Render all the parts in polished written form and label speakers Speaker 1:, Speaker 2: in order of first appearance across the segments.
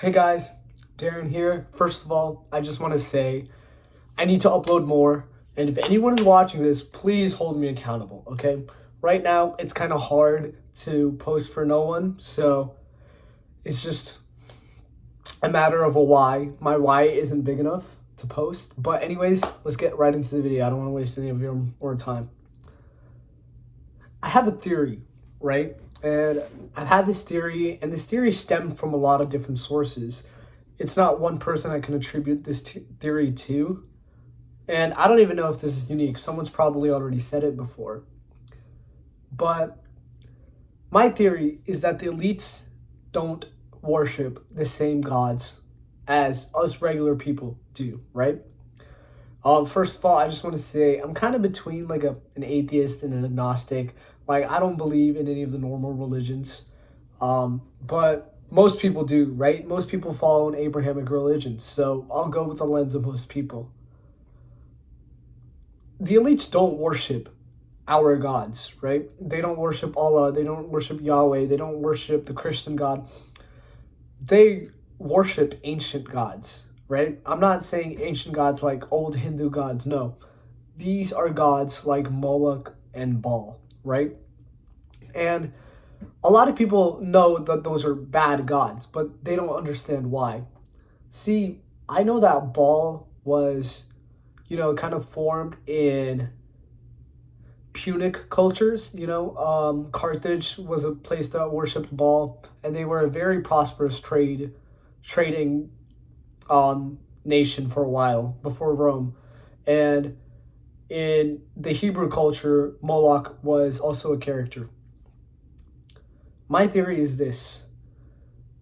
Speaker 1: Hey guys, Darren here. First of all, I just want to say I need to upload more. And if anyone is watching this, please hold me accountable, okay? Right now, it's kind of hard to post for no one. So it's just a matter of a why. My why isn't big enough to post. But anyways, let's get right into the video. I don't want to waste any of your more time. I have a theory, right? And I've had this theory, and this theory stemmed from a lot of different sources. It's not one person I can attribute this theory to. And I don't even know if this is unique. Someone's probably already said it before. But my theory is that the elites don't worship the same gods as us regular people do, right? First of all, I just want to say I'm kind of between like an atheist and an agnostic. Like, I don't believe in any of the normal religions, but most people do, right? Most people follow an Abrahamic religion, so I'll go with the lens of most people. The elites don't worship our gods, right? They don't worship Allah, they don't worship Yahweh, they don't worship the Christian God. They worship ancient gods, right? I'm not saying ancient gods like old Hindu gods, no. These are gods like Moloch and Baal, right? And a lot of people know that those are bad gods, but they don't understand why. See, I know that Baal was, kind of formed in Punic cultures. Carthage was a place that worshipped Baal, and they were a very prosperous trading nation for a while before Rome. And in the Hebrew culture, Moloch was also a character. My theory is this: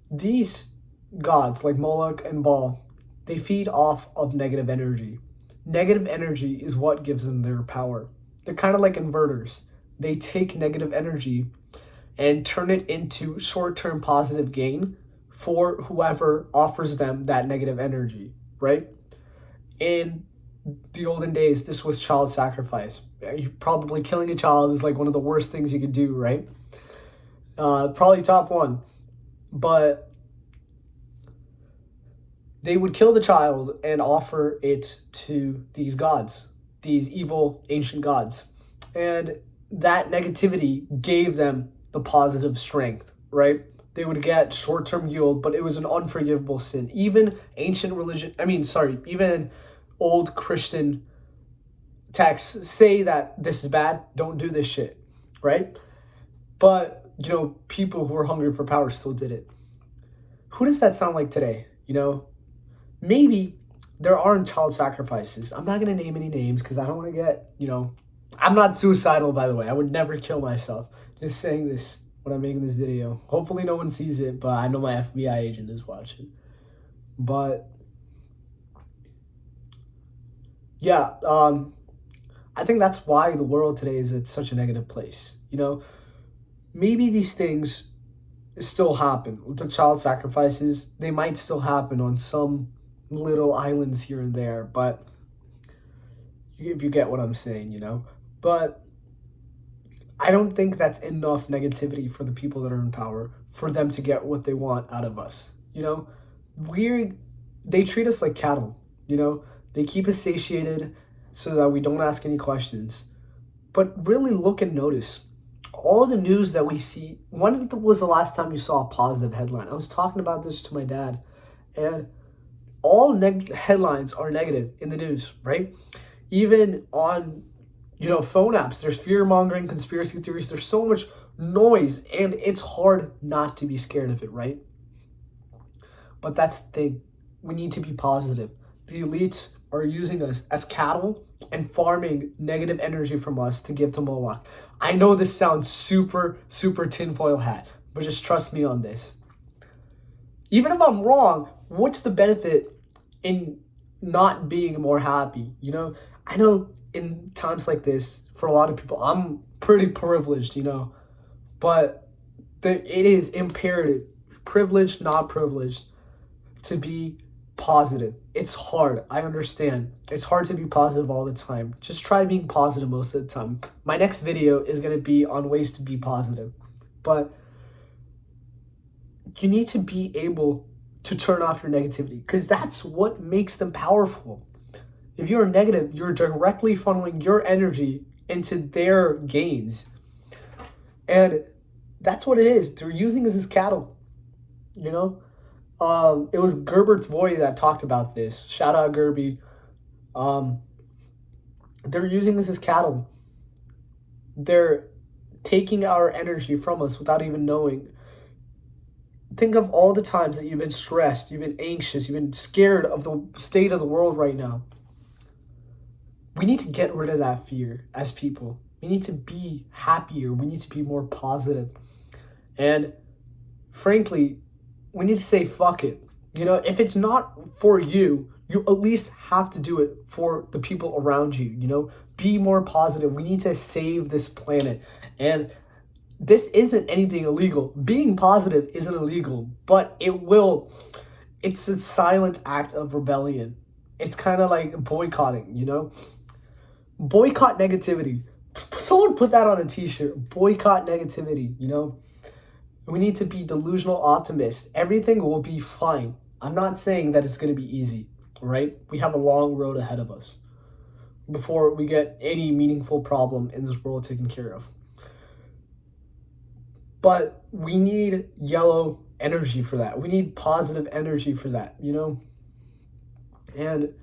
Speaker 1: these gods like Moloch and Baal, they feed off of negative energy. Negative energy is what gives them their power. They're kind of like inverters. They take negative energy and turn it into short-term positive gain for whoever offers them that negative energy, right? In the olden days, this was child sacrifice. Probably killing a child is like one of the worst things you could do, right? Probably top one. But they would kill the child and offer it to these gods, these evil ancient gods. And that negativity gave them the positive strength, right? They would get short-term yield, but it was an unforgivable sin. Even even old Christian texts say that this is bad, don't do this shit, right? But, people who were hungry for power still did it. Who does that sound like today? Maybe there aren't child sacrifices. I'm not going to name any names because I don't want to get, I'm not suicidal, by the way. I would never kill myself. Just saying this when I'm making this video. Hopefully no one sees it, but I know my FBI agent is watching. But yeah, I think that's why the world today is at such a negative place. Maybe these things still happen. The child sacrifices, they might still happen on some little islands here and there, but if you get what I'm saying, But I don't think that's enough negativity for the people that are in power for them to get what they want out of us. They treat us like cattle, They keep us satiated so that we don't ask any questions. But really look and notice all the news that we see. When was the last time you saw a positive headline? I was talking about this to my dad, and all headlines are negative in the news, right? Even on, phone apps, there's fear-mongering, conspiracy theories. There's so much noise, and it's hard not to be scared of it, right? But that's the thing. We need to be positive. The elites are using us as cattle and farming negative energy from us to give to Moloch. I know this sounds super, super tinfoil hat, but just trust me on this. Even if I'm wrong, what's the benefit in not being more happy? I know in times like this, for a lot of people, I'm pretty privileged, but it is imperative, privileged, not privileged, to be positive. It's hard. I understand. It's hard to be positive all the time. Just try being positive most of the time. My next video is going to be on ways to be positive, but you need to be able to turn off your negativity, because that's what makes them powerful. If you're negative, you're directly funneling your energy into their gains. And that's what it is. They're using us as cattle, you know? It was Gerbert's Voy that talked about this. Shout out Gerby. They're using us as cattle. They're taking our energy from us without even knowing. Think of all the times that you've been stressed, you've been anxious, you've been scared of the state of the world right now. We need to get rid of that fear as people. We need to be happier. We need to be more positive. And frankly, we need to say fuck it. You know, if it's not for you, you at least have to do it for the people around you. You know, be more positive. We need to save this planet. And this isn't anything illegal. Being positive isn't illegal, but it's a silent act of rebellion. It's kind of like boycotting, you know? Boycott negativity. Someone put that on a t-shirt. Boycott negativity, you know? We need to be delusional optimists. Everything will be fine. I'm not saying that it's going to be easy, right? We have a long road ahead of us before we get any meaningful problem in this world taken care of. But we need yellow energy for that. We need positive energy for that, you know? And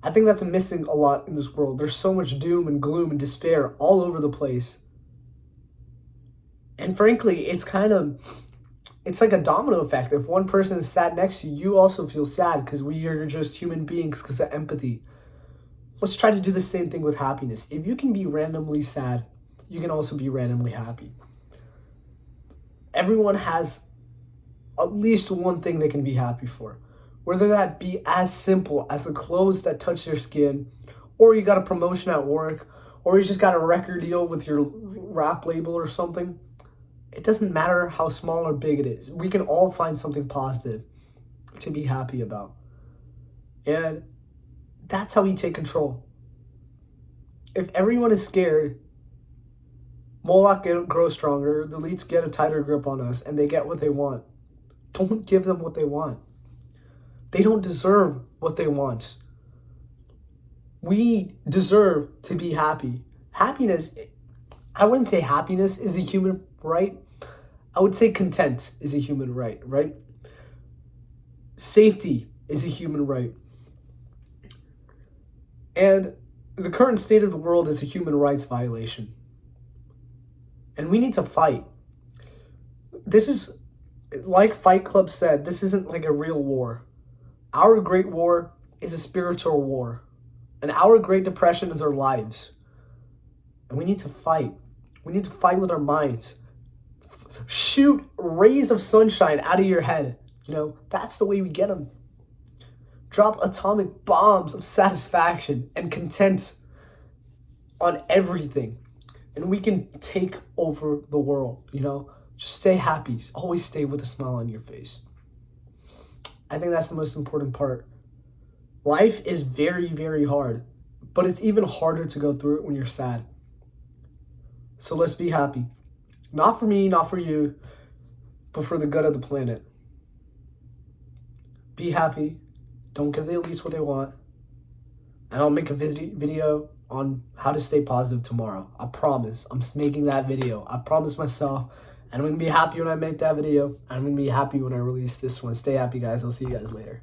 Speaker 1: I think that's missing a lot in this world. There's so much doom and gloom and despair all over the place. And frankly, it's like a domino effect. If one person is sad next to you, you also feel sad because we are just human beings because of empathy. Let's try to do the same thing with happiness. If you can be randomly sad, you can also be randomly happy. Everyone has at least one thing they can be happy for. Whether that be as simple as the clothes that touch their skin, or you got a promotion at work, or you just got a record deal with your rap label or something. It doesn't matter how small or big it is. We can all find something positive to be happy about. And that's how we take control. If everyone is scared, Moloch grows stronger, the elites get a tighter grip on us, and they get what they want. Don't give them what they want. They don't deserve what they want. We deserve to be happy. Happiness, I wouldn't say happiness is a human right. I would say content is a human right, right? Safety is a human right. And the current state of the world is a human rights violation. And we need to fight. This is, like Fight Club said, this isn't like a real war. Our great war is a spiritual war. And our Great Depression is our lives. And we need to fight. We need to fight with our minds. Shoot rays of sunshine out of your head. You know, that's the way we get them. Drop atomic bombs of satisfaction and content on everything. And we can take over the world, you know. Just stay happy. Always stay with a smile on your face. I think that's the most important part. Life is very, very hard. But it's even harder to go through it when you're sad. So let's be happy. Not for me, not for you, but for the good of the planet. Be happy. Don't give the elites what they want. And I'll make a video on how to stay positive tomorrow. I promise. I'm making that video. I promise myself. And I'm going to be happy when I make that video. I'm going to be happy when I release this one. Stay happy, guys. I'll see you guys later.